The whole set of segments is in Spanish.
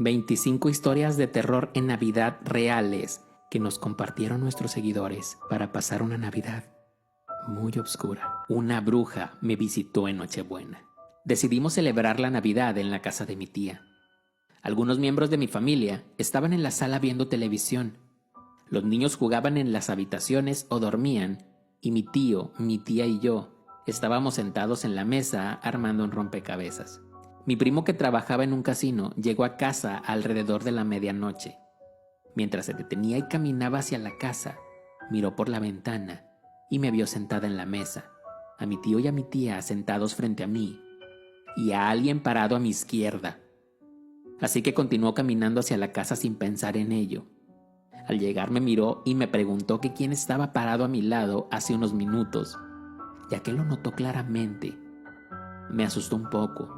25 historias de terror en Navidad reales que nos compartieron nuestros seguidores para pasar una Navidad muy oscura. Una bruja me visitó en Nochebuena. Decidimos celebrar la Navidad en la casa de mi tía. Algunos miembros de mi familia estaban en la sala viendo televisión. Los niños jugaban en las habitaciones o dormían, y mi tío, mi tía y yo estábamos sentados en la mesa armando un rompecabezas. Mi primo, que trabajaba en un casino, llegó a casa alrededor de la medianoche. Mientras se detenía y caminaba hacia la casa, miró por la ventana y me vio sentada en la mesa, a mi tío y a mi tía sentados frente a mí, y a alguien parado a mi izquierda. Así que continuó caminando hacia la casa sin pensar en ello. Al llegar me miró y me preguntó que quién estaba parado a mi lado hace unos minutos, ya que lo notó claramente. Me asustó un poco.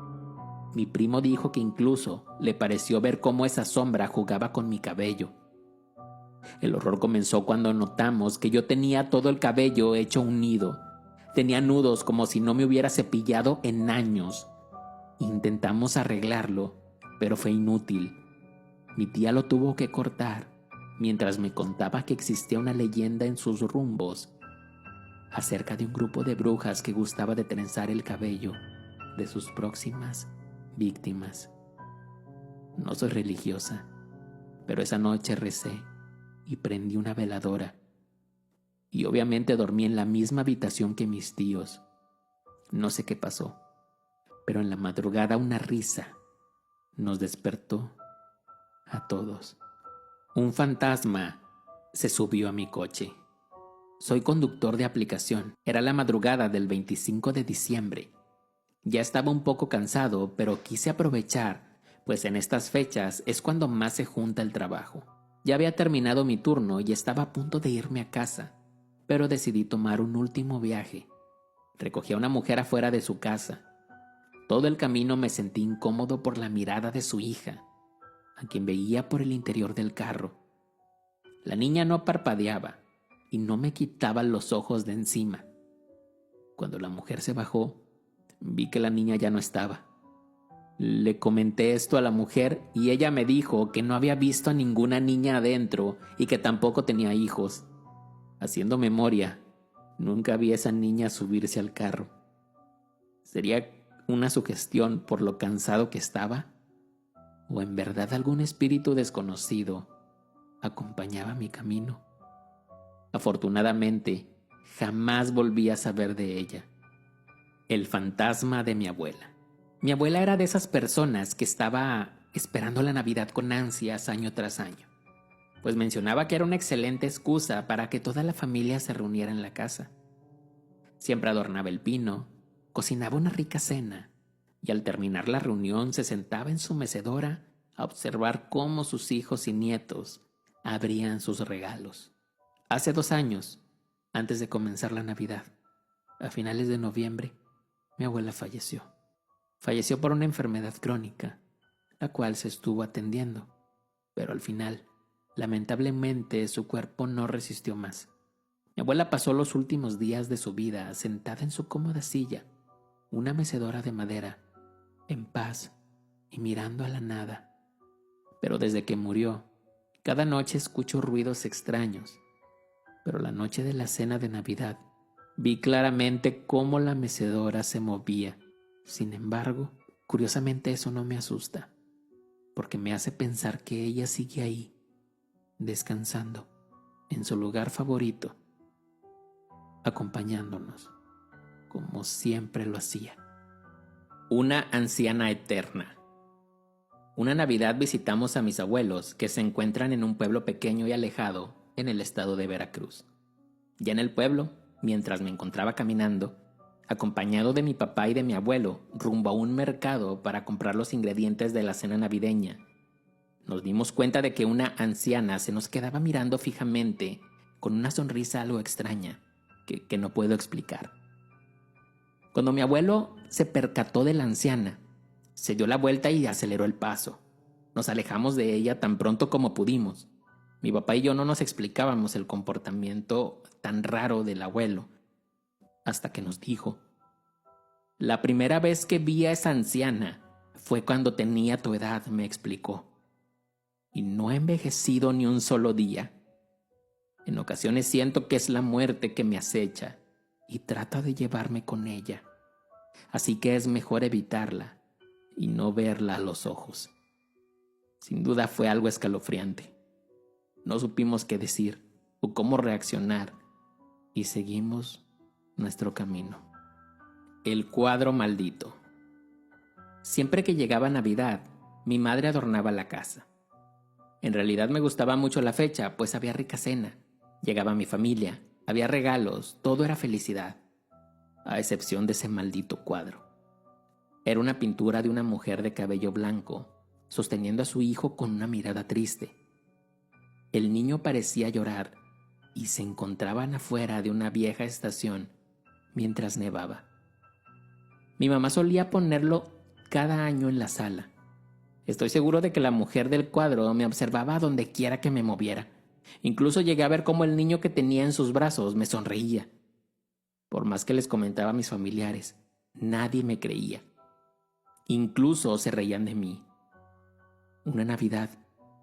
Mi primo dijo que incluso le pareció ver cómo esa sombra jugaba con mi cabello. El horror comenzó cuando notamos que yo tenía todo el cabello hecho un nido. Tenía nudos como si no me hubiera cepillado en años. Intentamos arreglarlo, pero fue inútil. Mi tía lo tuvo que cortar, mientras me contaba que existía una leyenda en sus rumbos acerca de un grupo de brujas que gustaba de trenzar el cabello de sus próximas víctimas. No soy religiosa, pero esa noche recé y prendí una veladora. Y obviamente dormí en la misma habitación que mis tíos. No sé qué pasó, pero en la madrugada una risa nos despertó a todos. Un fantasma se subió a mi coche. Soy conductor de aplicación. Era la madrugada del 25 de diciembre. Ya estaba un poco cansado, pero quise aprovechar, pues en estas fechas es cuando más se junta el trabajo. Ya había terminado mi turno y estaba a punto de irme a casa, pero decidí tomar un último viaje. Recogí a una mujer afuera de su casa. Todo el camino me sentí incómodo por la mirada de su hija, a quien veía por el interior del carro. La niña no parpadeaba y no me quitaba los ojos de encima. Cuando la mujer se bajó, vi que la niña ya no estaba. Le comenté esto a la mujer y ella me dijo que no había visto a ninguna niña adentro y que tampoco tenía hijos. Haciendo memoria, nunca vi a esa niña subirse al carro. ¿Sería una sugestión por lo cansado que estaba? ¿O en verdad algún espíritu desconocido acompañaba mi camino? Afortunadamente, jamás volví a saber de ella. El fantasma de mi abuela. Mi abuela era de esas personas que estaba esperando la Navidad con ansias año tras año, pues mencionaba que era una excelente excusa para que toda la familia se reuniera en la casa. Siempre adornaba el pino, cocinaba una rica cena y al terminar la reunión se sentaba en su mecedora a observar cómo sus hijos y nietos abrían sus regalos. Hace 2 años, antes de comenzar la Navidad, a finales de noviembre, mi abuela falleció. Falleció por una enfermedad crónica, la cual se estuvo atendiendo, pero al final, lamentablemente, su cuerpo no resistió más. Mi abuela pasó los últimos días de su vida sentada en su cómoda silla, una mecedora de madera, en paz y mirando a la nada. Pero desde que murió, cada noche escucho ruidos extraños. Pero la noche de la cena de Navidad, vi claramente cómo la mecedora se movía. Sin embargo, curiosamente eso no me asusta, porque me hace pensar que ella sigue ahí, descansando, en su lugar favorito, acompañándonos, como siempre lo hacía. Una anciana eterna. Una Navidad visitamos a mis abuelos, que se encuentran en un pueblo pequeño y alejado en el estado de Veracruz. Ya en el pueblo, mientras me encontraba caminando, acompañado de mi papá y de mi abuelo, rumbo a un mercado para comprar los ingredientes de la cena navideña, nos dimos cuenta de que una anciana se nos quedaba mirando fijamente con una sonrisa algo extraña que no puedo explicar. Cuando mi abuelo se percató de la anciana, se dio la vuelta y aceleró el paso. Nos alejamos de ella tan pronto como pudimos. Mi papá y yo no nos explicábamos el comportamiento tan raro del abuelo, hasta que nos dijo: la primera vez que vi a esa anciana fue cuando tenía tu edad, me explicó. y no he envejecido ni un solo día. En ocasiones siento que es la muerte que me acecha y trata de llevarme con ella. Así que es mejor evitarla y no verla a los ojos. Sin duda fue algo escalofriante. No supimos qué decir o cómo reaccionar y seguimos nuestro camino. El cuadro maldito. Siempre que llegaba Navidad, mi madre adornaba la casa. En realidad me gustaba mucho la fecha, pues había rica cena, llegaba mi familia, había regalos, todo era felicidad, a excepción de ese maldito cuadro. Era una pintura de una mujer de cabello blanco, sosteniendo a su hijo con una mirada triste. El niño parecía llorar y se encontraban afuera de una vieja estación mientras nevaba. Mi mamá solía ponerlo cada año en la sala. Estoy seguro de que la mujer del cuadro me observaba donde quiera que me moviera. Incluso llegué a ver cómo el niño que tenía en sus brazos me sonreía. Por más que les comentaba a mis familiares, nadie me creía. Incluso se reían de mí. Una Navidad,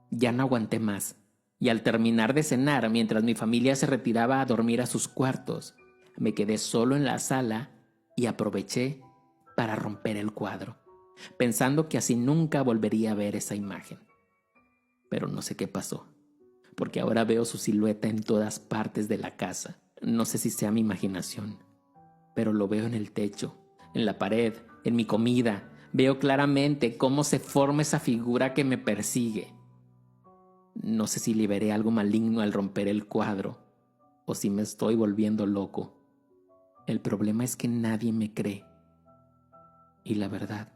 ya no aguanté más, y al terminar de cenar, mientras mi familia se retiraba a dormir a sus cuartos, me quedé solo en la sala y aproveché para romper el cuadro, pensando que así nunca volvería a ver esa imagen. Pero no sé qué pasó, porque ahora veo su silueta en todas partes de la casa. No sé si sea mi imaginación, pero lo veo en el techo, en la pared, en mi comida. Veo claramente cómo se forma esa figura que me persigue. No sé si liberé algo maligno al romper el cuadro o si me estoy volviendo loco. El problema es que nadie me cree. Y la verdad,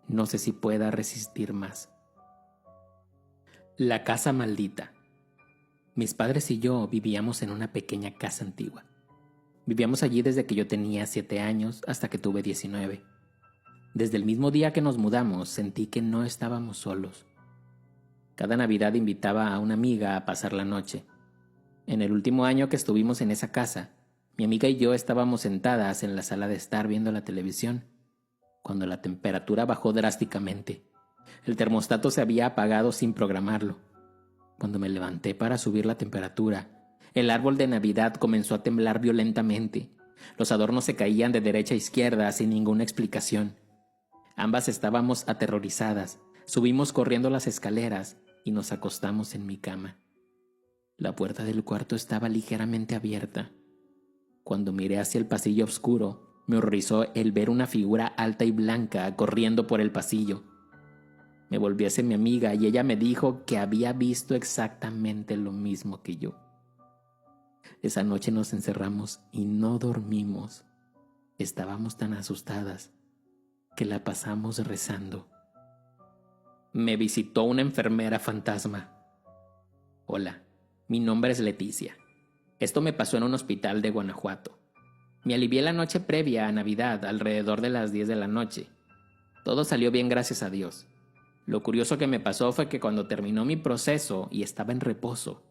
no sé si pueda resistir más. La casa maldita. Mis padres y yo vivíamos en una pequeña casa antigua. Vivíamos allí desde que yo tenía 7 años hasta que tuve 19. Desde el mismo día que nos mudamos sentí que no estábamos solos. Cada Navidad invitaba a una amiga a pasar la noche. En el último año que estuvimos en esa casa, mi amiga y yo estábamos sentadas en la sala de estar viendo la televisión, cuando la temperatura bajó drásticamente. El termostato se había apagado sin programarlo. Cuando me levanté para subir la temperatura, el árbol de Navidad comenzó a temblar violentamente. Los adornos se caían de derecha a izquierda sin ninguna explicación. Ambas estábamos aterrorizadas. Subimos corriendo las escaleras y nos acostamos en mi cama. La puerta del cuarto estaba ligeramente abierta. Cuando miré hacia el pasillo oscuro, me horrorizó el ver una figura alta y blanca corriendo por el pasillo. Me volví hacia mi amiga y ella me dijo que había visto exactamente lo mismo que yo. Esa noche nos encerramos y no dormimos. Estábamos tan asustadas que la pasamos rezando. Me visitó una enfermera fantasma. Hola, mi nombre es Leticia. Esto me pasó en un hospital de Guanajuato. Me alivié la noche previa a Navidad, alrededor de las 10 de la noche. Todo salió bien, gracias a Dios. Lo curioso que me pasó fue que cuando terminó mi proceso y estaba en reposo,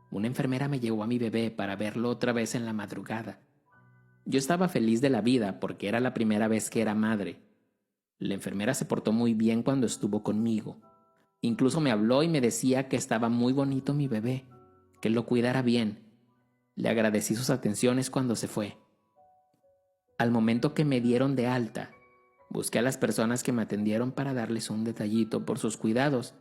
una enfermera me llevó a mi bebé para verlo otra vez en la madrugada. Yo estaba feliz de la vida porque era la primera vez que era madre. La enfermera se portó muy bien cuando estuvo conmigo. Incluso me habló y me decía que estaba muy bonito mi bebé, que lo cuidara bien. Le agradecí sus atenciones cuando se fue. Al momento que me dieron de alta, busqué a las personas que me atendieron para darles un detallito por sus cuidados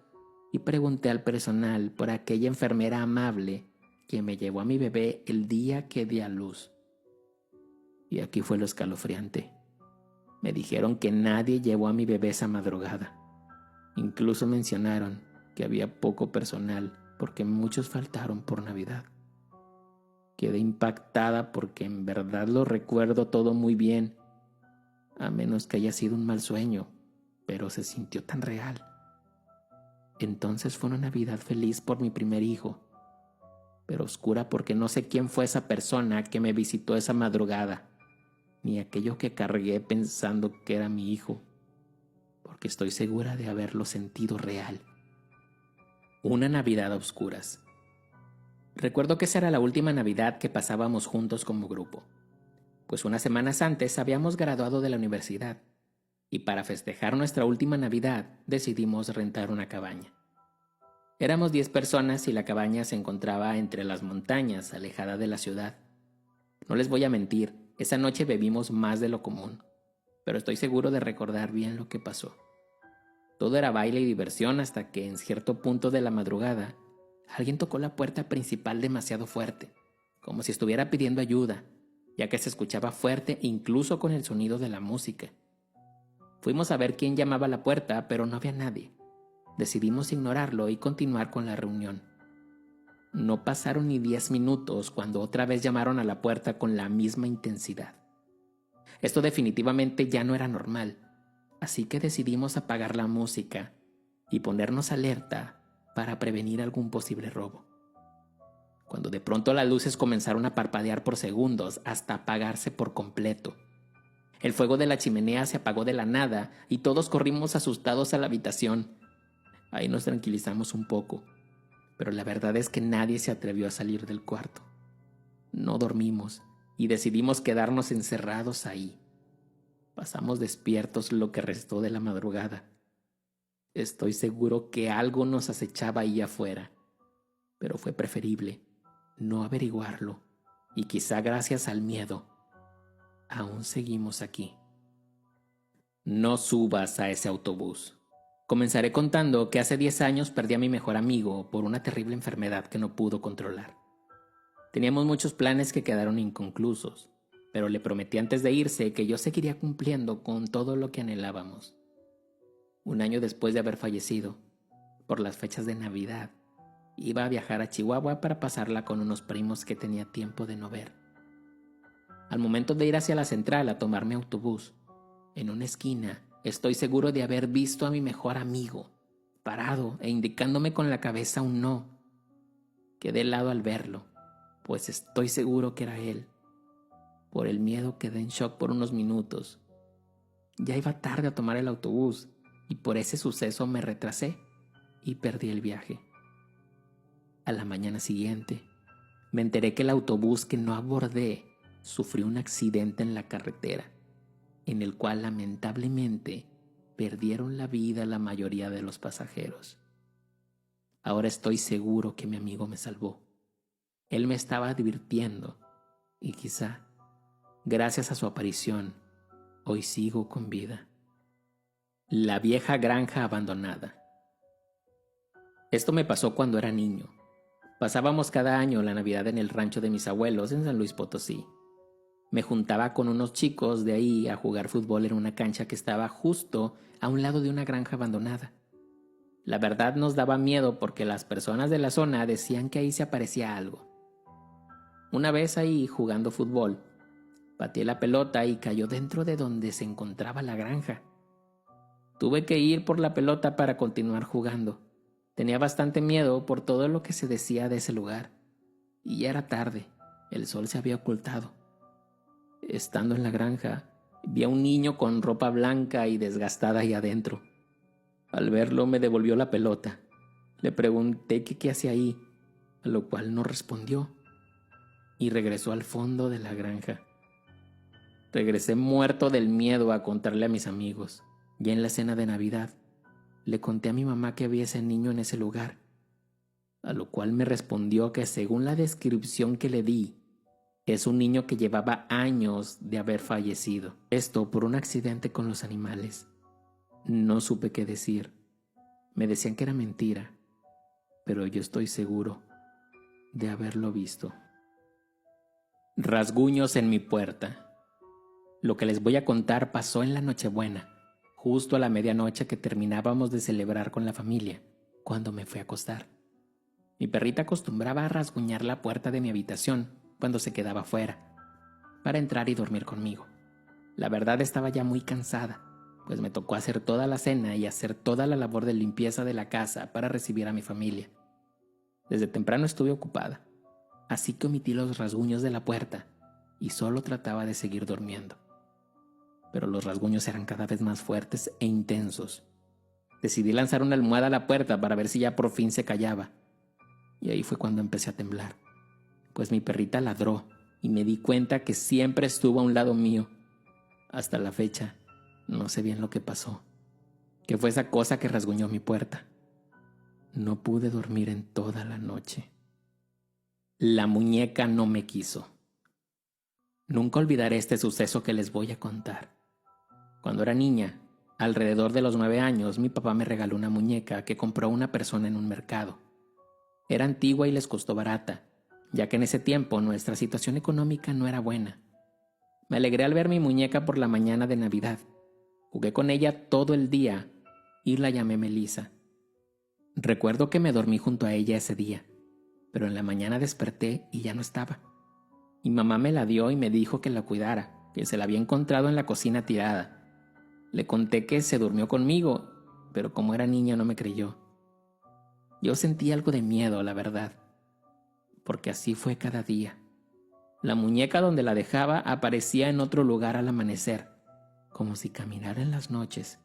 y pregunté al personal por aquella enfermera amable que me llevó a mi bebé el día que di a luz. Y aquí fue lo escalofriante. Me dijeron que nadie llevó a mi bebé esa madrugada. Incluso mencionaron que había poco personal porque muchos faltaron por Navidad. Quedé impactada porque en verdad lo recuerdo todo muy bien, a menos que haya sido un mal sueño, pero se sintió tan real. Entonces fue una Navidad feliz por mi primer hijo, pero oscura porque no sé quién fue esa persona que me visitó esa madrugada, ni aquello que cargué pensando que era mi hijo, porque estoy segura de haberlo sentido real. Una Navidad a oscuras. Recuerdo que esa era la última Navidad que pasábamos juntos como grupo, pues unas semanas antes habíamos graduado de la universidad, y para festejar nuestra última Navidad decidimos rentar una cabaña. Éramos 10 personas y la cabaña se encontraba entre las montañas, alejada de la ciudad. No les voy a mentir, esa noche bebimos más de lo común, pero estoy seguro de recordar bien lo que pasó. Todo era baile y diversión hasta que en cierto punto de la madrugada alguien tocó la puerta principal demasiado fuerte, como si estuviera pidiendo ayuda, ya que se escuchaba fuerte incluso con el sonido de la música. Fuimos a ver quién llamaba a la puerta, pero no había nadie. Decidimos ignorarlo y continuar con la reunión. No pasaron ni 10 minutos cuando otra vez llamaron a la puerta con la misma intensidad. Esto definitivamente ya no era normal, así que decidimos apagar la música y ponernos alerta para prevenir algún posible robo. Cuando de pronto las luces comenzaron a parpadear por segundos hasta apagarse por completo. El fuego de la chimenea se apagó de la nada y todos corrimos asustados a la habitación. Ahí nos tranquilizamos un poco, pero la verdad es que nadie se atrevió a salir del cuarto. No dormimos y decidimos quedarnos encerrados ahí. Pasamos despiertos lo que restó de la madrugada. Estoy seguro que algo nos acechaba ahí afuera, pero fue preferible no averiguarlo y quizá gracias al miedo, aún seguimos aquí. No subas a ese autobús. Comenzaré contando que hace 10 años perdí a mi mejor amigo por una terrible enfermedad que no pudo controlar. Teníamos muchos planes que quedaron inconclusos, pero le prometí antes de irse que yo seguiría cumpliendo con todo lo que anhelábamos. Un año después de haber fallecido, por las fechas de Navidad, iba a viajar a Chihuahua para pasarla con unos primos que tenía tiempo de no ver. Al momento de ir hacia la central a tomar mi autobús, en una esquina estoy seguro de haber visto a mi mejor amigo, parado e indicándome con la cabeza un no. Quedé helado al verlo, pues estoy seguro que era él. Por el miedo quedé en shock por unos minutos. Ya iba tarde a tomar el autobús y por ese suceso me retrasé y perdí el viaje. A la mañana siguiente, me enteré que el autobús que no abordé sufrió un accidente en la carretera, en el cual lamentablemente perdieron la vida la mayoría de los pasajeros. Ahora estoy seguro que mi amigo me salvó. Él me estaba advirtiendo y quizá, gracias a su aparición, hoy sigo con vida. La vieja granja abandonada. Esto me pasó cuando era niño. Pasábamos cada año la Navidad en el rancho de mis abuelos en San Luis Potosí. Me juntaba con unos chicos de ahí a jugar fútbol en una cancha que estaba justo a un lado de una granja abandonada. La verdad nos daba miedo porque las personas de la zona decían que ahí se aparecía algo. Una vez ahí, jugando fútbol, pateé la pelota y cayó dentro de donde se encontraba la granja. Tuve que ir por la pelota para continuar jugando. Tenía bastante miedo por todo lo que se decía de ese lugar. Y ya era tarde, el sol se había ocultado. Estando en la granja, vi a un niño con ropa blanca y desgastada ahí adentro. Al verlo me devolvió la pelota. Le pregunté qué hacía ahí, a lo cual no respondió. Y regresó al fondo de la granja. Regresé muerto del miedo a contarle a mis amigos. Ya en la cena de Navidad, le conté a mi mamá que había ese niño en ese lugar, a lo cual me respondió que según la descripción que le di, es un niño que llevaba años de haber fallecido. Esto por un accidente con los animales. No supe qué decir. Me decían que era mentira, pero yo estoy seguro de haberlo visto. Rasguños en mi puerta. Lo que les voy a contar pasó en la Nochebuena, justo a la medianoche que terminábamos de celebrar con la familia, cuando me fui a acostar. Mi perrita acostumbraba a rasguñar la puerta de mi habitación cuando se quedaba fuera, para entrar y dormir conmigo. La verdad estaba ya muy cansada, pues me tocó hacer toda la cena y hacer toda la labor de limpieza de la casa para recibir a mi familia. Desde temprano estuve ocupada, así que omití los rasguños de la puerta y solo trataba de seguir durmiendo. Pero los rasguños eran cada vez más fuertes e intensos. Decidí lanzar una almohada a la puerta para ver si ya por fin se callaba. Y ahí fue cuando empecé a temblar, pues mi perrita ladró y me di cuenta que siempre estuvo a un lado mío. Hasta la fecha, no sé bien lo que pasó. ¿Qué fue esa cosa que rasguñó mi puerta? No pude dormir en toda la noche. La muñeca no me quiso. Nunca olvidaré este suceso que les voy a contar. Cuando era niña, alrededor de los 9 años, mi papá me regaló una muñeca que compró una persona en un mercado. Era antigua y les costó barata, ya que en ese tiempo nuestra situación económica no era buena. Me alegré al ver mi muñeca por la mañana de Navidad. Jugué con ella todo el día y la llamé Melissa. Recuerdo que me dormí junto a ella ese día, pero en la mañana desperté y ya no estaba. Mi mamá me la dio y me dijo que la cuidara, que se la había encontrado en la cocina tirada. Le conté que se durmió conmigo, pero como era niña no me creyó. Yo sentí algo de miedo, la verdad, porque así fue cada día. La muñeca donde la dejaba aparecía en otro lugar al amanecer, como si caminara en las noches.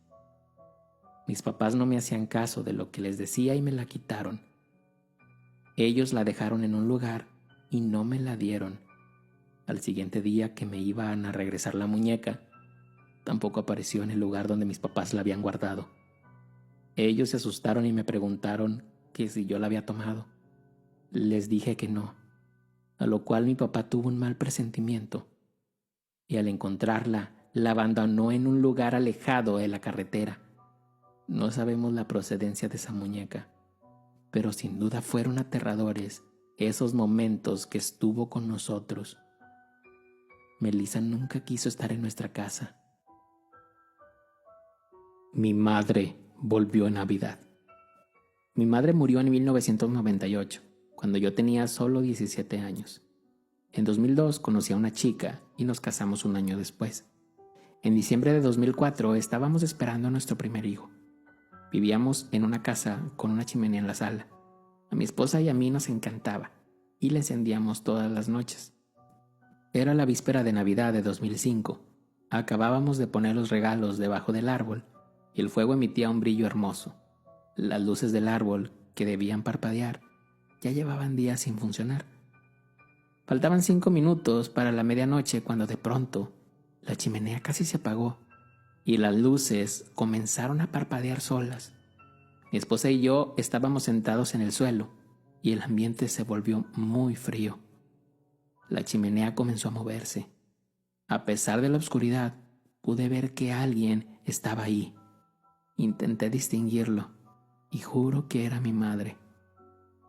Mis papás no me hacían caso de lo que les decía y me la quitaron. Ellos la dejaron en un lugar y no me la dieron. Al siguiente día que me iban a regresar la muñeca, tampoco apareció en el lugar donde mis papás la habían guardado. Ellos se asustaron y me preguntaron que si yo la había tomado. Les dije que no, a lo cual mi papá tuvo un mal presentimiento y al encontrarla, la abandonó en un lugar alejado de la carretera. No sabemos la procedencia de esa muñeca, pero sin duda fueron aterradores esos momentos que estuvo con nosotros. Melissa nunca quiso estar en nuestra casa. Mi madre volvió en Navidad. Mi madre murió en 1998, cuando yo tenía solo 17 años. En 2002 conocí a una chica y nos casamos un año después. En diciembre de 2004 estábamos esperando a nuestro primer hijo. Vivíamos en una casa con una chimenea en la sala. A mi esposa y a mí nos encantaba y la encendíamos todas las noches. Era la víspera de Navidad de 2005. Acabábamos de poner los regalos debajo del árbol y el fuego emitía un brillo hermoso. Las luces del árbol, que debían parpadear, ya llevaban días sin funcionar. Faltaban 5 minutos para la medianoche cuando de pronto la chimenea casi se apagó y las luces comenzaron a parpadear solas. Mi esposa y yo estábamos sentados en el suelo y el ambiente se volvió muy frío. La chimenea comenzó a moverse. A pesar de la oscuridad, pude ver que alguien estaba ahí. Intenté distinguirlo y juro que era mi madre.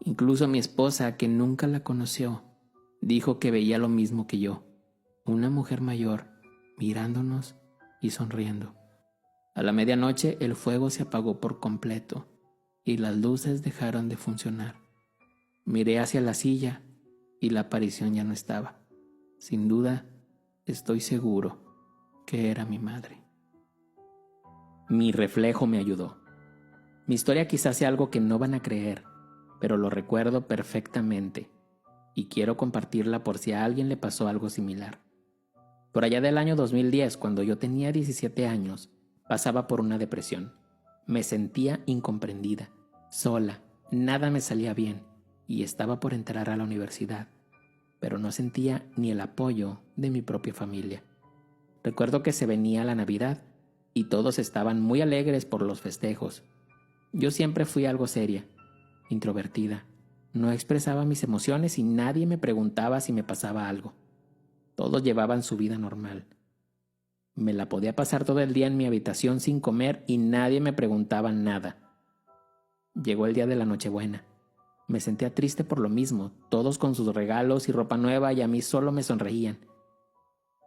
Incluso mi esposa, que nunca la conoció, dijo que veía lo mismo que yo, una mujer mayor mirándonos y sonriendo. A la medianoche el fuego se apagó por completo y las luces dejaron de funcionar. Miré hacia la silla y la aparición ya no estaba. Sin duda, estoy seguro que era mi madre. Mi reflejo me ayudó. Mi historia quizás sea algo que no van a creer, pero lo recuerdo perfectamente y quiero compartirla por si a alguien le pasó algo similar. Por allá del año 2010, cuando yo tenía 17 años, pasaba por una depresión. Me sentía incomprendida, sola, nada me salía bien y estaba por entrar a la universidad, pero no sentía ni el apoyo de mi propia familia. Recuerdo que se venía la Navidad y todos estaban muy alegres por los festejos. Yo siempre fui algo seria, introvertida. No expresaba mis emociones y nadie me preguntaba si me pasaba algo. Todos llevaban su vida normal. Me la podía pasar todo el día en mi habitación sin comer y nadie me preguntaba nada. Llegó el día de la Nochebuena. Me sentía triste por lo mismo, todos con sus regalos y ropa nueva y a mí solo me sonreían.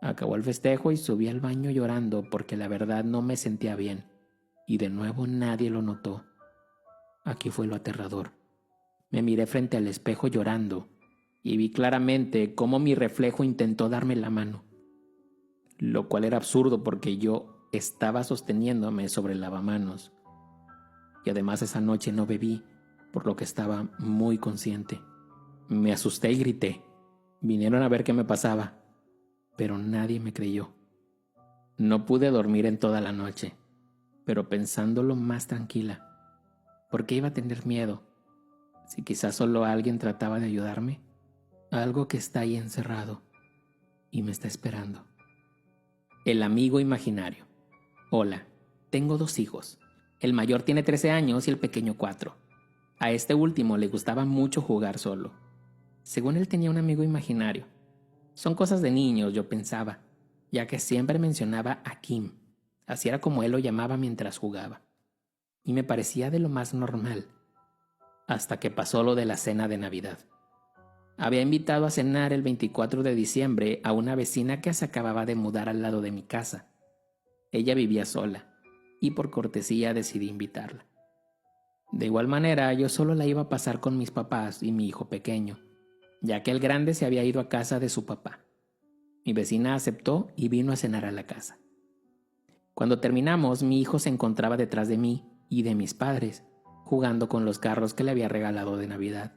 Acabó el festejo y subí al baño llorando porque la verdad no me sentía bien. Y de nuevo nadie lo notó. Aquí fue lo aterrador. Me miré frente al espejo llorando y vi claramente cómo mi reflejo intentó darme la mano, lo cual era absurdo porque yo estaba sosteniéndome sobre el lavamanos. Y además esa noche no bebí, por lo que estaba muy consciente. Me asusté y grité. Vinieron a ver qué me pasaba, pero nadie me creyó. No pude dormir en toda la noche, pero pensándolo más tranquila. ¿Por qué iba a tener miedo? Si quizás solo alguien trataba de ayudarme. Algo que está ahí encerrado y me está esperando. El amigo imaginario. Hola, tengo 2 hijos. El mayor tiene 13 años y el pequeño 4. A este último le gustaba mucho jugar solo. Según él tenía un amigo imaginario. Son cosas de niños, yo pensaba, ya que siempre mencionaba a Kim. Así era como él lo llamaba mientras jugaba. Y me parecía de lo más normal, hasta que pasó lo de la cena de Navidad. Había invitado a cenar el 24 de diciembre a una vecina que se acababa de mudar al lado de mi casa. Ella vivía sola, y por cortesía decidí invitarla. De igual manera, yo solo la iba a pasar con mis papás y mi hijo pequeño, ya que el grande se había ido a casa de su papá. Mi vecina aceptó y vino a cenar a la casa. Cuando terminamos, mi hijo se encontraba detrás de mí y de mis padres, jugando con los carros que le había regalado de Navidad.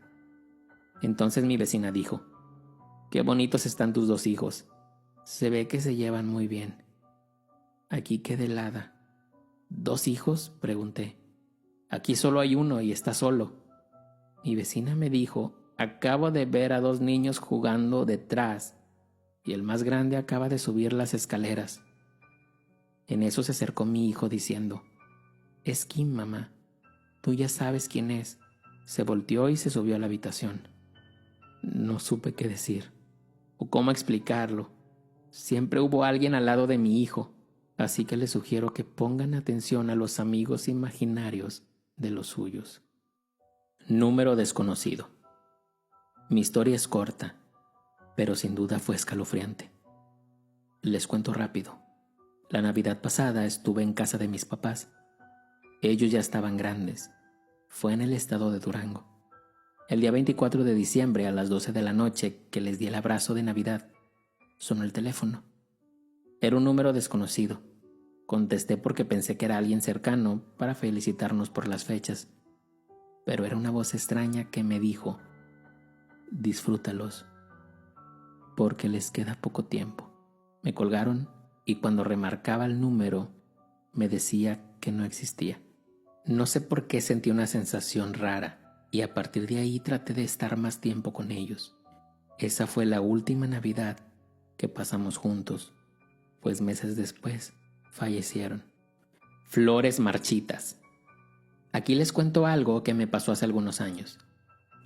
Entonces mi vecina dijo: «Qué bonitos están tus dos hijos. Se ve que se llevan muy bien». Aquí quedé helada. «¿Dos hijos?», pregunté. «Aquí solo hay uno y está solo». Mi vecina me dijo: «Acabo de ver a dos niños jugando detrás y el más grande acaba de subir las escaleras». En eso se acercó mi hijo diciendo: «Es Kim, mamá. Tú ya sabes quién es». Se volteó y se subió a la habitación. No supe qué decir o cómo explicarlo. Siempre hubo alguien al lado de mi hijo, así que les sugiero que pongan atención a los amigos imaginarios de los suyos. Número desconocido. Mi historia es corta, pero sin duda fue escalofriante. Les cuento rápido. La Navidad pasada estuve en casa de mis papás. Ellos ya estaban grandes. Fue en el estado de Durango. El día 24 de diciembre a las 12 de la noche que les di el abrazo de Navidad, sonó el teléfono. Era un número desconocido. Contesté porque pensé que era alguien cercano para felicitarnos por las fechas. Pero era una voz extraña que me dijo: «Disfrútalos, porque les queda poco tiempo». Me colgaron y cuando remarcaba el número me decía que no existía. No sé por qué sentí una sensación rara y a partir de ahí traté de estar más tiempo con ellos. Esa fue la última Navidad que pasamos juntos, pues meses después fallecieron. Flores marchitas. Aquí les cuento algo que me pasó hace algunos años.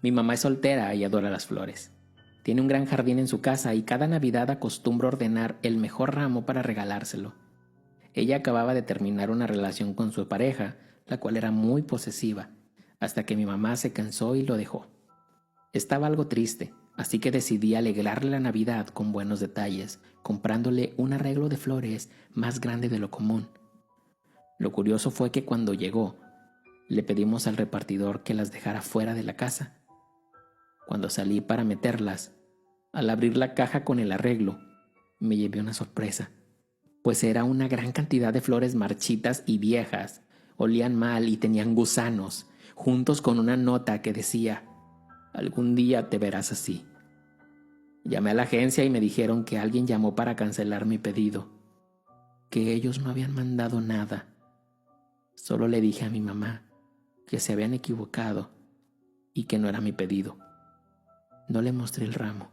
Mi mamá es soltera y adora las flores. Tiene un gran jardín en su casa y cada Navidad acostumbra ordenar el mejor ramo para regalárselo. Ella acababa de terminar una relación con su pareja, la cual era muy posesiva, hasta que mi mamá se cansó y lo dejó. Estaba algo triste, así que decidí alegrarle la Navidad con buenos detalles, comprándole un arreglo de flores más grande de lo común. Lo curioso fue que cuando llegó, le pedimos al repartidor que las dejara fuera de la casa. Cuando salí para meterlas, al abrir la caja con el arreglo, me llevé una sorpresa, pues era una gran cantidad de flores marchitas y viejas, olían mal y tenían gusanos, juntos con una nota que decía: «Algún día te verás así». Llamé a la agencia y me dijeron que alguien llamó para cancelar mi pedido, que ellos no habían mandado nada. Solo le dije a mi mamá que se habían equivocado y que no era mi pedido. No le mostré el ramo,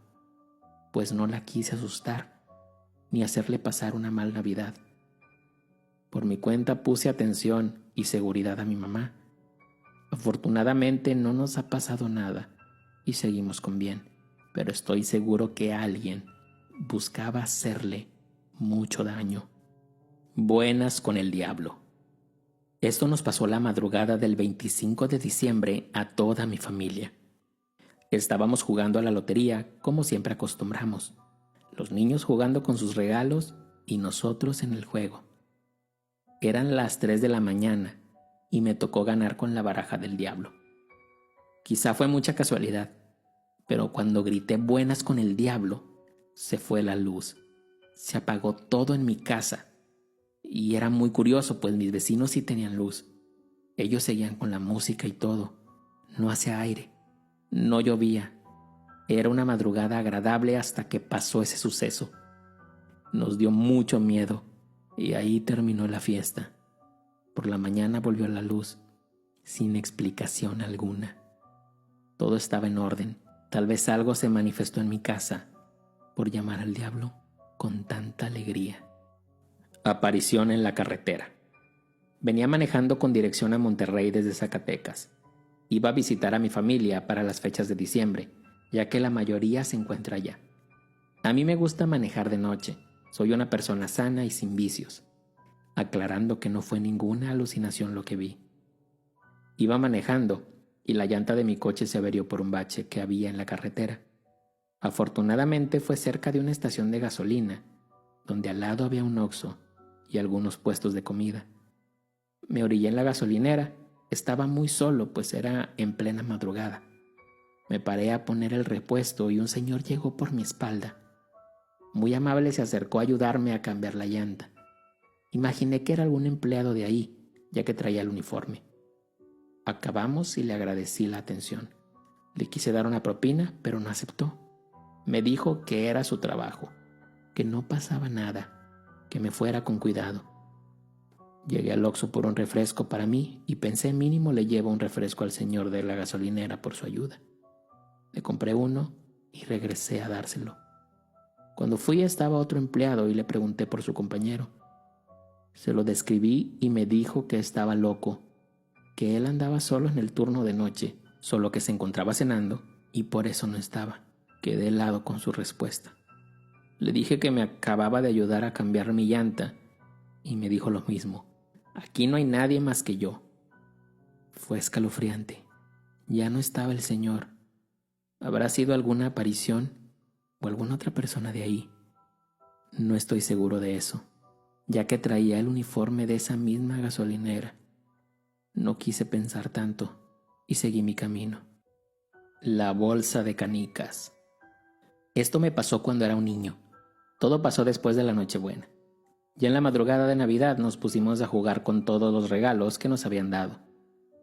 pues no la quise asustar ni hacerle pasar una mal Navidad. Por mi cuenta puse atención y seguridad a mi mamá. Afortunadamente no nos ha pasado nada y seguimos con bien, pero estoy seguro que alguien buscaba hacerle mucho daño. Buenas con el diablo. Esto nos pasó la madrugada del 25 de diciembre a toda mi familia. Estábamos jugando a la lotería como siempre acostumbramos, los niños jugando con sus regalos y nosotros en el juego. Eran las 3 de la mañana y me tocó ganar con la baraja del diablo. Quizá fue mucha casualidad, pero cuando grité buenas con el diablo, se fue la luz. Se apagó todo en mi casa. Y era muy curioso, pues mis vecinos sí tenían luz. Ellos seguían con la música y todo. No hacía aire. No llovía. Era una madrugada agradable hasta que pasó ese suceso. Nos dio mucho miedo y ahí terminó la fiesta. Por la mañana volvió la luz, sin explicación alguna. Todo estaba en orden. Tal vez algo se manifestó en mi casa por llamar al diablo con tanta alegría. Aparición en la carretera. Venía manejando con dirección a Monterrey desde Zacatecas. Iba a visitar a mi familia para las fechas de diciembre, ya que la mayoría se encuentra allá. A mí me gusta manejar de noche. Soy una persona sana y sin vicios. Aclarando que no fue ninguna alucinación lo que vi. Iba manejando y la llanta de mi coche se averió por un bache que había en la carretera. Afortunadamente fue cerca de una estación de gasolina, donde al lado había un Oxxo y algunos puestos de comida. Me orillé en la gasolinera. Estaba muy solo, pues era en plena madrugada. Me paré a poner el repuesto y un señor llegó por mi espalda. Muy amable se acercó a ayudarme a cambiar la llanta. Imaginé que era algún empleado de ahí, ya que traía el uniforme. Acabamos y le agradecí la atención. Le quise dar una propina, pero no aceptó. Me dijo que era su trabajo, que no pasaba nada, que me fuera con cuidado. Llegué al Oxxo por un refresco para mí y pensé mínimo le llevo un refresco al señor de la gasolinera por su ayuda. Le compré uno y regresé a dárselo. Cuando fui estaba otro empleado y le pregunté por su compañero. Se lo describí y me dijo que estaba loco, que él andaba solo en el turno de noche, solo que se encontraba cenando y por eso no estaba. Quedé helado con su respuesta. Le dije que me acababa de ayudar a cambiar mi llanta y me dijo lo mismo. Aquí no hay nadie más que yo. Fue escalofriante. Ya no estaba el señor. ¿Habrá sido alguna aparición o alguna otra persona de ahí? No estoy seguro de eso, ya que traía el uniforme de esa misma gasolinera. No quise pensar tanto y seguí mi camino. La bolsa de canicas. Esto me pasó cuando era un niño. Todo pasó después de la Nochebuena. Ya en la madrugada de Navidad nos pusimos a jugar con todos los regalos que nos habían dado.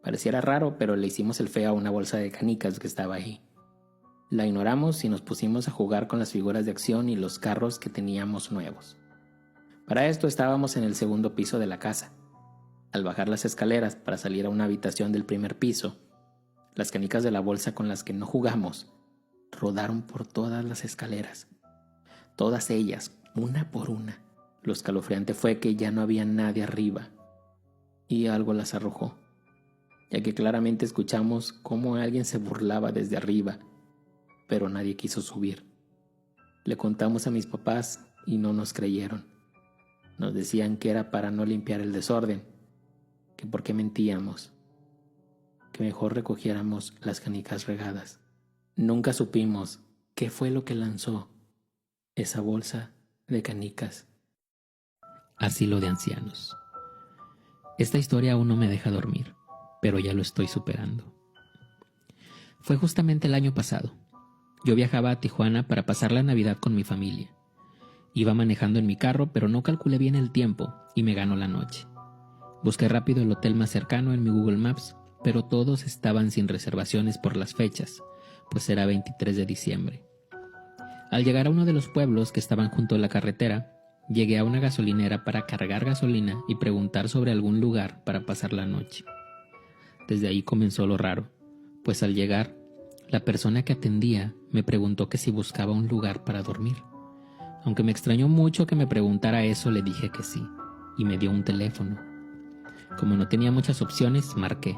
Pareciera raro, pero le hicimos el feo a una bolsa de canicas que estaba ahí. La ignoramos y nos pusimos a jugar con las figuras de acción y los carros que teníamos nuevos. Para esto estábamos en el segundo piso de la casa. Al bajar las escaleras para salir a una habitación del primer piso, las canicas de la bolsa con las que no jugamos rodaron por todas las escaleras. Todas ellas, una por una. Lo escalofriante fue que ya no había nadie arriba y algo las arrojó, ya que claramente escuchamos cómo alguien se burlaba desde arriba, pero nadie quiso subir. Le contamos a mis papás y no nos creyeron. Nos decían que era para no limpiar el desorden, que por qué mentíamos, que mejor recogiéramos las canicas regadas. Nunca supimos qué fue lo que lanzó esa bolsa de canicas. Asilo de ancianos. Esta historia aún no me deja dormir, pero ya lo estoy superando. Fue justamente el año pasado. Yo viajaba a Tijuana para pasar la Navidad con mi familia. Iba manejando en mi carro, pero no calculé bien el tiempo y me ganó la noche. Busqué rápido el hotel más cercano en mi Google Maps, pero todos estaban sin reservaciones por las fechas, pues era 23 de diciembre. Al llegar a uno de los pueblos que estaban junto a la carretera, llegué a una gasolinera para cargar gasolina y preguntar sobre algún lugar para pasar la noche. Desde ahí comenzó lo raro, pues al llegar, la persona que atendía me preguntó que si buscaba un lugar para dormir. Aunque me extrañó mucho que me preguntara eso, le dije que sí, y me dio un teléfono. Como no tenía muchas opciones, marqué.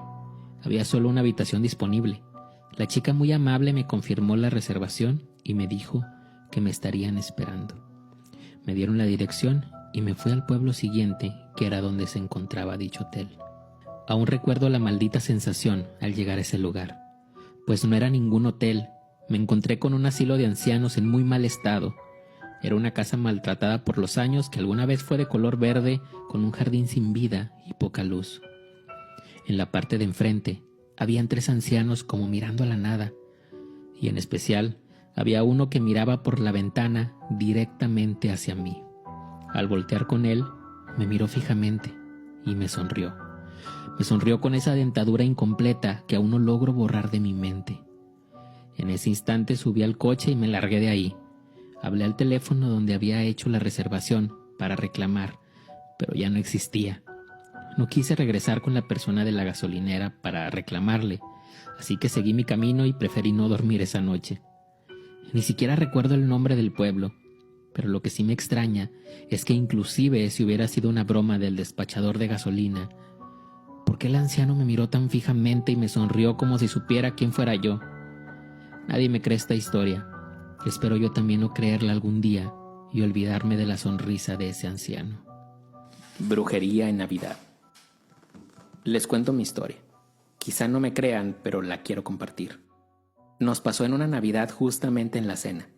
Había solo una habitación disponible. La chica muy amable me confirmó la reservación y me dijo que me estarían esperando. Me dieron la dirección y me fui al pueblo siguiente, que era donde se encontraba dicho hotel. Aún recuerdo la maldita sensación al llegar a ese lugar, pues no era ningún hotel. Me encontré con un asilo de ancianos en muy mal estado. Era una casa maltratada por los años que alguna vez fue de color verde, con un jardín sin vida y poca luz. En la parte de enfrente habían 3 ancianos como mirando a la nada, y en especial había uno que miraba por la ventana directamente hacia mí. Al voltear con él, me miró fijamente y me sonrió. Me sonrió con esa dentadura incompleta que aún no logro borrar de mi mente. En ese instante subí al coche y me largué de ahí. Hablé al teléfono donde había hecho la reservación para reclamar, pero ya no existía. No quise regresar con la persona de la gasolinera para reclamarle, así que seguí mi camino y preferí no dormir esa noche. Ni siquiera recuerdo el nombre del pueblo, pero lo que sí me extraña es que inclusive si hubiera sido una broma del despachador de gasolina, ¿Por qué el anciano me miró tan fijamente y me sonrió como si supiera quién fuera yo? Nadie me cree esta historia. Espero yo también no creerla algún día y olvidarme de la sonrisa de ese anciano. Brujería en Navidad. Les cuento mi historia. Quizá no me crean, pero la quiero compartir. Nos pasó en una Navidad justamente en la cena.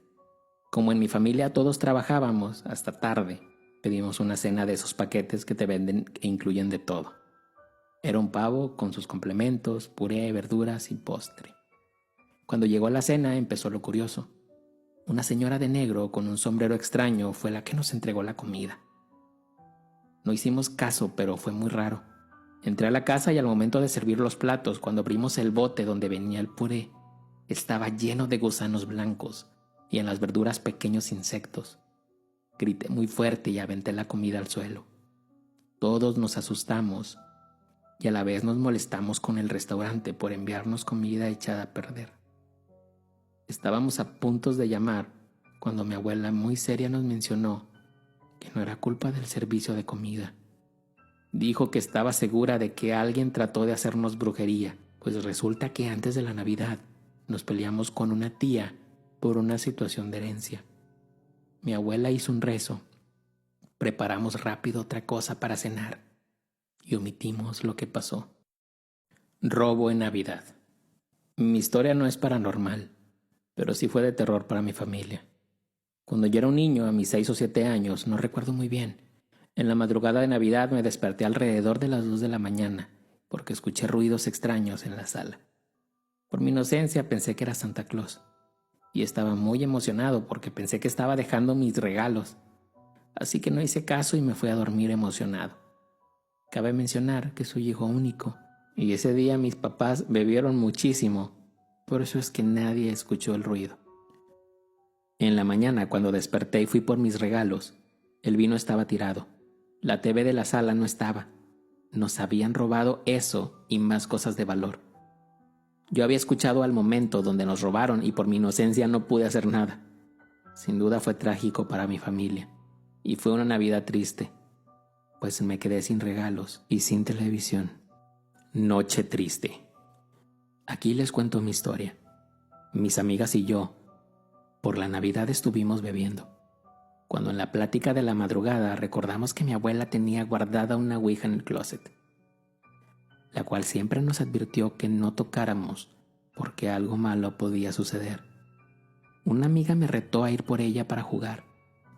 Como en mi familia todos trabajábamos hasta tarde, pedimos una cena de esos paquetes que te venden e incluyen de todo. Era un pavo con sus complementos, puré, verduras y postre. Cuando llegó la cena empezó lo curioso. Una señora de negro con un sombrero extraño fue la que nos entregó la comida. No hicimos caso, pero fue muy raro. Entré a la casa y al momento de servir los platos, cuando abrimos el bote donde venía el puré, estaba lleno de gusanos blancos y en las verduras pequeños insectos. Grité muy fuerte y aventé la comida al suelo. Todos nos asustamos y a la vez nos molestamos con el restaurante por enviarnos comida echada a perder. Estábamos a punto de llamar cuando mi abuela muy seria nos mencionó que no era culpa del servicio de comida. Dijo que estaba segura de que alguien trató de hacernos brujería, pues resulta que antes de la Navidad nos peleamos con una tía por una situación de herencia. Mi abuela hizo un rezo, preparamos rápido otra cosa para cenar y omitimos lo que pasó. Robo en Navidad. Mi historia no es paranormal, pero sí fue de terror para mi familia. Cuando yo era un niño, a mis 6 o 7 años, no recuerdo muy bien, en la madrugada de Navidad me desperté alrededor de las 2 de la mañana porque escuché ruidos extraños en la sala. Por mi inocencia pensé que era Santa Claus y estaba muy emocionado porque pensé que estaba dejando mis regalos. Así que no hice caso y me fui a dormir emocionado. Cabe mencionar que soy hijo único y ese día mis papás bebieron muchísimo, por eso es que nadie escuchó el ruido. En la mañana, cuando desperté y fui por mis regalos, el vino estaba tirado. La TV de la sala no estaba. Nos habían robado eso y más cosas de valor. Yo había escuchado al momento donde nos robaron y por mi inocencia no pude hacer nada. Sin duda fue trágico para mi familia y fue una Navidad triste, pues me quedé sin regalos y sin televisión. Noche triste. Aquí les cuento mi historia. Mis amigas y yo, por la Navidad estuvimos bebiendo. Cuando en la plática de la madrugada recordamos que mi abuela tenía guardada una ouija en el closet, la cual siempre nos advirtió que no tocáramos porque algo malo podía suceder. Una amiga me retó a ir por ella para jugar.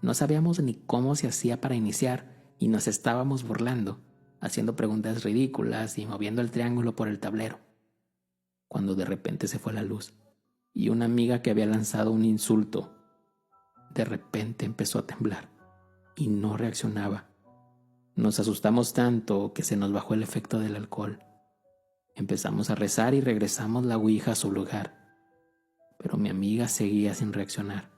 No sabíamos ni cómo se hacía para iniciar y nos estábamos burlando, haciendo preguntas ridículas y moviendo el triángulo por el tablero. Cuando de repente se fue la luz y una amiga que había lanzado un insulto de repente empezó a temblar y no reaccionaba. Nos asustamos tanto que se nos bajó el efecto del alcohol. Empezamos a rezar y regresamos la ouija a su lugar, pero mi amiga seguía sin reaccionar.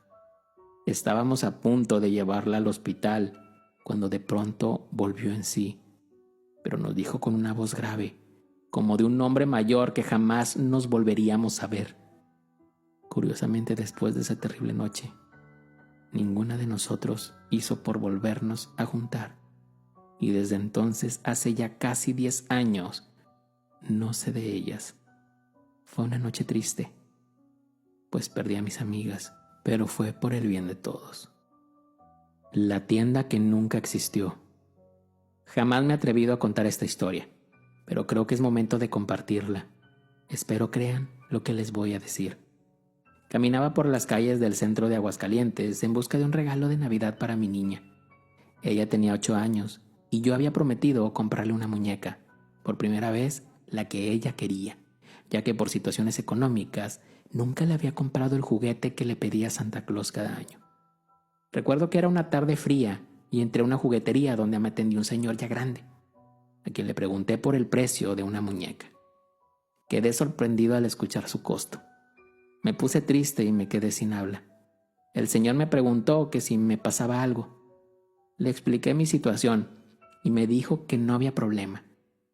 Estábamos a punto de llevarla al hospital cuando de pronto volvió en sí, pero nos dijo con una voz grave, como de un hombre mayor que jamás nos volveríamos a ver. Curiosamente, después de esa terrible noche, ninguna de nosotros hizo por volvernos a juntar. Y desde entonces, hace ya casi 10 años, no sé de ellas. Fue una noche triste, pues perdí a mis amigas, pero fue por el bien de todos. La tienda que nunca existió. Jamás me he atrevido a contar esta historia, pero creo que es momento de compartirla. Espero crean lo que les voy a decir. Caminaba por las calles del centro de Aguascalientes en busca de un regalo de Navidad para mi niña. Ella tenía 8 años y yo había prometido comprarle una muñeca, por primera vez la que ella quería, ya que por situaciones económicas nunca le había comprado el juguete que le pedía Santa Claus cada año. Recuerdo que era una tarde fría y entré a una juguetería donde me atendió un señor ya grande, a quien le pregunté por el precio de una muñeca. Quedé sorprendido al escuchar su costo. Me puse triste y me quedé sin habla. El señor me preguntó que si me pasaba algo. Le expliqué mi situación y me dijo que no había problema,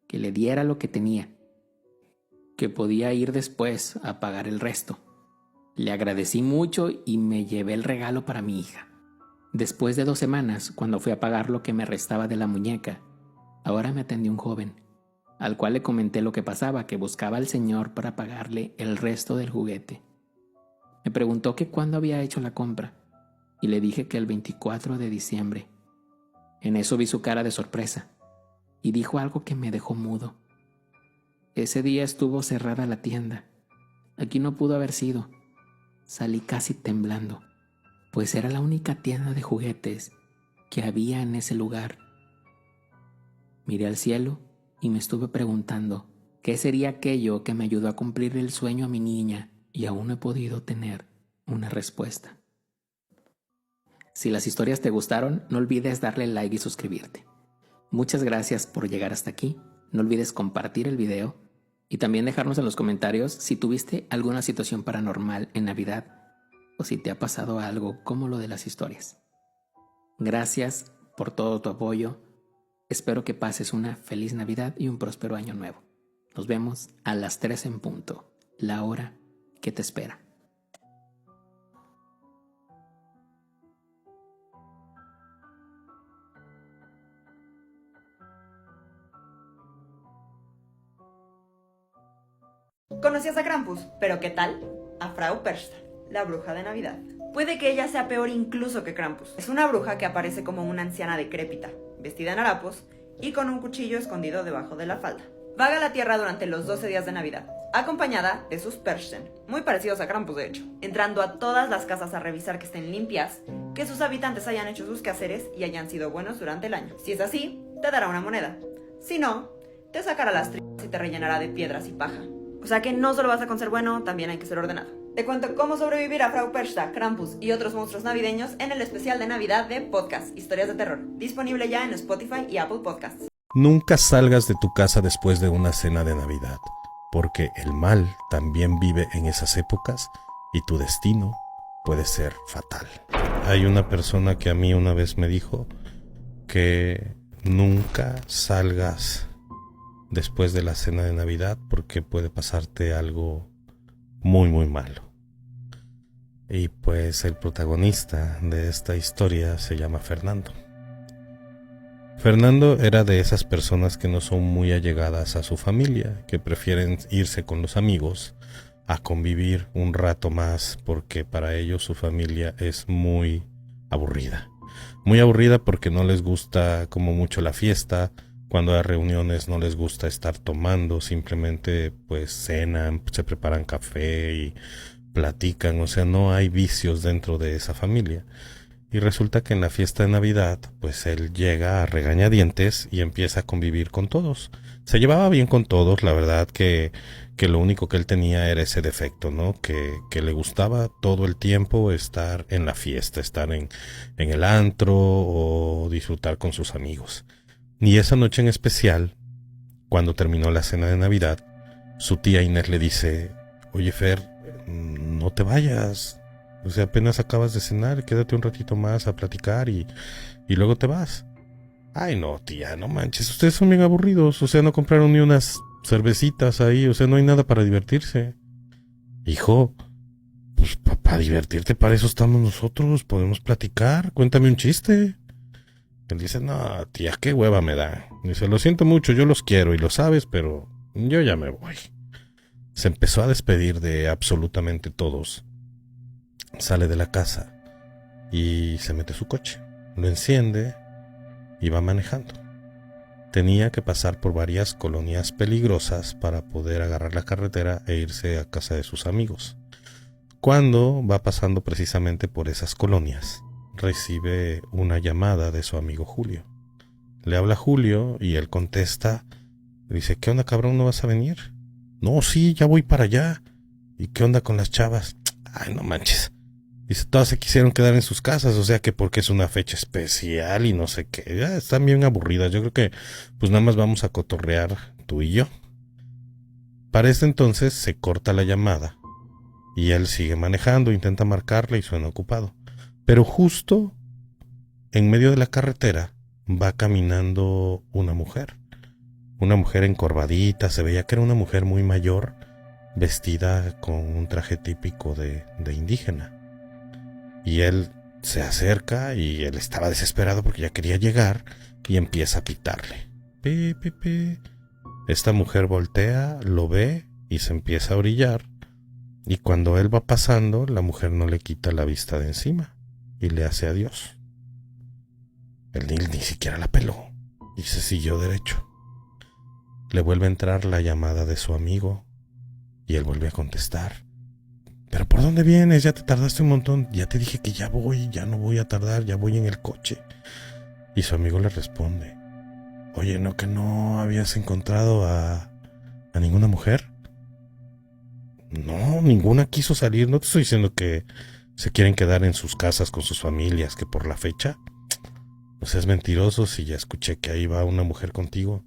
que le diera lo que tenía, que podía ir después a pagar el resto. Le agradecí mucho y me llevé el regalo para mi hija. Después de 2 semanas, cuando fui a pagar lo que me restaba de la muñeca, ahora me atendió un joven. al cual le comenté lo que pasaba, que buscaba al señor para pagarle el resto del juguete. Me preguntó que cuándo había hecho la compra y le dije que el 24 de diciembre. En eso vi su cara de sorpresa y dijo algo que me dejó mudo. Ese día estuvo cerrada la tienda. Aquí no pudo haber sido. Salí casi temblando, pues era la única tienda de juguetes que había en ese lugar. Miré al cielo y me estuve preguntando qué sería aquello que me ayudó a cumplir el sueño a mi niña, y aún no he podido tener una respuesta. Si las historias te gustaron, no olvides darle like y suscribirte. Muchas gracias por llegar hasta aquí. No olvides compartir el video y también dejarnos en los comentarios si tuviste alguna situación paranormal en Navidad o si te ha pasado algo como lo de las historias. Gracias por todo tu apoyo. Espero que pases una feliz Navidad y un próspero año nuevo. Nos vemos a las 3 en punto, la hora que te espera. ¿Conocías a Krampus? ¿Pero qué tal? A Frau Persta, la bruja de Navidad. Puede que ella sea peor incluso que Krampus. Es una bruja que aparece como una anciana decrépita, vestida en harapos y con un cuchillo escondido debajo de la falda. Vaga la tierra durante los 12 días de Navidad, acompañada de sus Persten, muy parecidos a Krampus de hecho, entrando a todas las casas a revisar que estén limpias, que sus habitantes hayan hecho sus quehaceres y hayan sido buenos durante el año. Si es así, te dará una moneda. Si no, te sacará las tripas y te rellenará de piedras y paja. O sea que no solo basta con ser bueno, también hay que ser ordenado. Te cuento cómo sobrevivir a Frau Persta, Krampus y otros monstruos navideños en el especial de Navidad de Podcast Historias de Terror, disponible ya en Spotify y Apple Podcasts. Nunca salgas de tu casa después de una cena de Navidad, porque el mal también vive en esas épocas y tu destino puede ser fatal. Hay una persona que a mí una vez me dijo que nunca salgas después de la cena de Navidad porque puede pasarte algo muy muy malo. Y pues el protagonista de esta historia se llama Fernando. Fernando era de esas personas que no son muy allegadas a su familia, que prefieren irse con los amigos a convivir un rato más porque para ellos su familia es muy aburrida. Muy aburrida porque no les gusta como mucho la fiesta. Cuando hay reuniones no les gusta estar tomando, simplemente pues cenan, se preparan café y platican, o sea, no hay vicios dentro de esa familia. Y resulta que en la fiesta de Navidad, pues él llega a regañadientes y empieza a convivir con todos. Se llevaba bien con todos, la verdad que lo único que él tenía era ese defecto, ¿no? Que le gustaba todo el tiempo estar en la fiesta, estar en el antro o disfrutar con sus amigos. Y esa noche en especial, cuando terminó la cena de Navidad, su tía Inés le dice: oye Fer, no te vayas, o sea, apenas acabas de cenar, quédate un ratito más a platicar y luego te vas. Ay no tía, no manches, ustedes son bien aburridos, o sea, no compraron ni unas cervecitas ahí, o sea, no hay nada para divertirse. Hijo, pues para divertirte, para eso estamos nosotros, podemos platicar, cuéntame un chiste. Él dice: no, tía, qué hueva me da. Dice: lo siento mucho, yo los quiero y lo sabes, pero yo ya me voy. Se empezó a despedir de absolutamente todos. Sale de la casa y se mete su coche. Lo enciende y va manejando. Tenía que pasar por varias colonias peligrosas para poder agarrar la carretera e irse a casa de sus amigos. Cuando va pasando precisamente por esas colonias, recibe una llamada de su amigo Julio. Le habla Julio y él contesta, dice: ¿qué onda, cabrón, no vas a venir? No, sí, ya voy para allá. ¿Y qué onda con las chavas? Ay, no manches. Dice: todas se quisieron quedar en sus casas, o sea que porque es una fecha especial y no sé qué. Ya están bien aburridas. Yo creo que pues nada más vamos a cotorrear tú y yo. Para este entonces se corta la llamada y él sigue manejando, intenta marcarle y suena ocupado. Pero justo en medio de la carretera va caminando una mujer encorvadita, se veía que era una mujer muy mayor, vestida con un traje típico de indígena. Y él se acerca y él estaba desesperado porque ya quería llegar y empieza a pitarle. Pi, pi, pi. Esta mujer voltea, lo ve y se empieza a orillar. Y cuando él va pasando, la mujer no le quita la vista de encima y le hace adiós. Él ni siquiera la peló y se siguió derecho. Le vuelve a entrar la llamada de su amigo y él vuelve a contestar. ¿Pero por dónde vienes? Ya te tardaste un montón. Ya te dije que ya voy, ya no voy a tardar, ya voy en el coche. Y su amigo le responde: oye, ¿no que no habías encontrado a ninguna mujer? No, ninguna quiso salir. No te estoy diciendo que se quieren quedar en sus casas con sus familias, que por la fecha. No seas mentiroso, si ya escuché que ahí va una mujer contigo.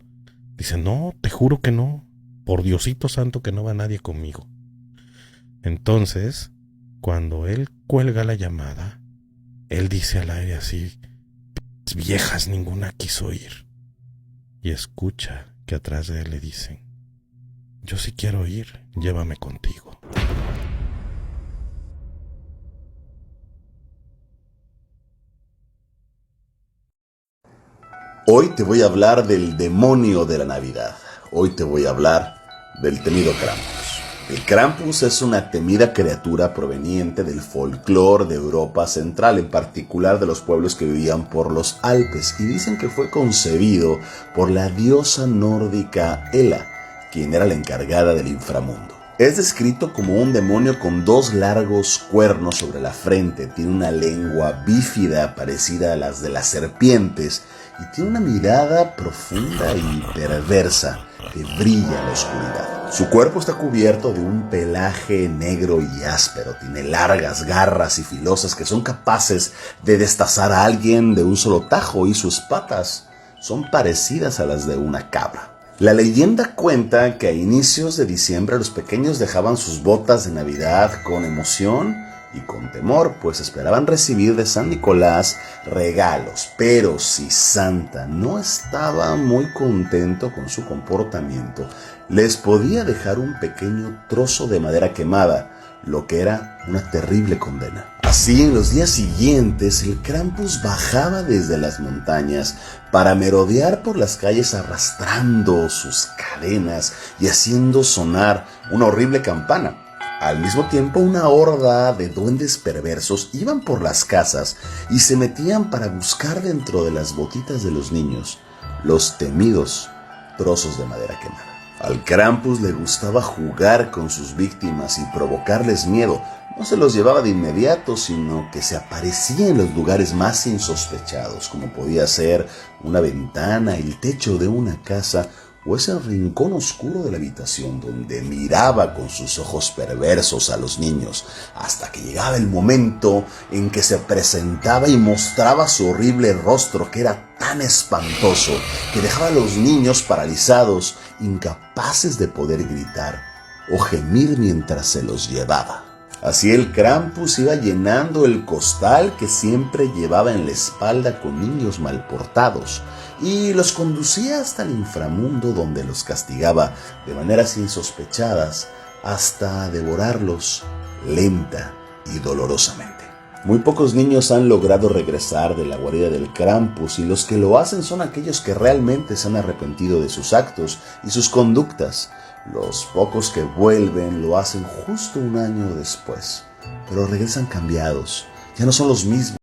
Dice: no, te juro que no. Por Diosito santo que no va nadie conmigo. Entonces, cuando él cuelga la llamada, él dice al aire así: viejas, ninguna quiso ir. Y escucha que atrás de él le dicen: yo sí quiero ir, llévame contigo. Hoy te voy a hablar del demonio de la Navidad. Hoy te voy a hablar del temido Krampus. El Krampus es una temida criatura proveniente del folclore de Europa Central, en particular de los pueblos que vivían por los Alpes, y dicen que fue concebido por la diosa nórdica Hela, quien era la encargada del inframundo. Es descrito como un demonio con 2 largos cuernos sobre la frente, tiene una lengua bífida parecida a las de las serpientes y tiene una mirada profunda y perversa que brilla en la oscuridad. Su cuerpo está cubierto de un pelaje negro y áspero, tiene largas garras y filosas que son capaces de destazar a alguien de un solo tajo, y sus patas son parecidas a las de una cabra. La leyenda cuenta que a inicios de diciembre los pequeños dejaban sus botas de Navidad con emoción y con temor, pues esperaban recibir de San Nicolás regalos. Pero si Santa no estaba muy contento con su comportamiento, les podía dejar un pequeño trozo de madera quemada, lo que era una terrible condena. Así, en los días siguientes, el Krampus bajaba desde las montañas para merodear por las calles arrastrando sus cadenas y haciendo sonar una horrible campana. Al mismo tiempo, una horda de duendes perversos iban por las casas y se metían para buscar dentro de las botitas de los niños los temidos trozos de madera quemada. Al Krampus le gustaba jugar con sus víctimas y provocarles miedo. No se los llevaba de inmediato, sino que se aparecía en los lugares más insospechados, como podía ser una ventana, el techo de una casa o ese rincón oscuro de la habitación donde miraba con sus ojos perversos a los niños, hasta que llegaba el momento en que se presentaba y mostraba su horrible rostro, que era tan espantoso que dejaba a los niños paralizados, incapaces de poder gritar o gemir mientras se los llevaba. Así el Krampus iba llenando el costal que siempre llevaba en la espalda con niños mal portados y los conducía hasta el inframundo, donde los castigaba de maneras insospechadas hasta devorarlos lenta y dolorosamente. Muy pocos niños han logrado regresar de la guarida del Krampus, y los que lo hacen son aquellos que realmente se han arrepentido de sus actos y sus conductas. Los pocos que vuelven lo hacen justo un año después, pero regresan cambiados, ya no son los mismos.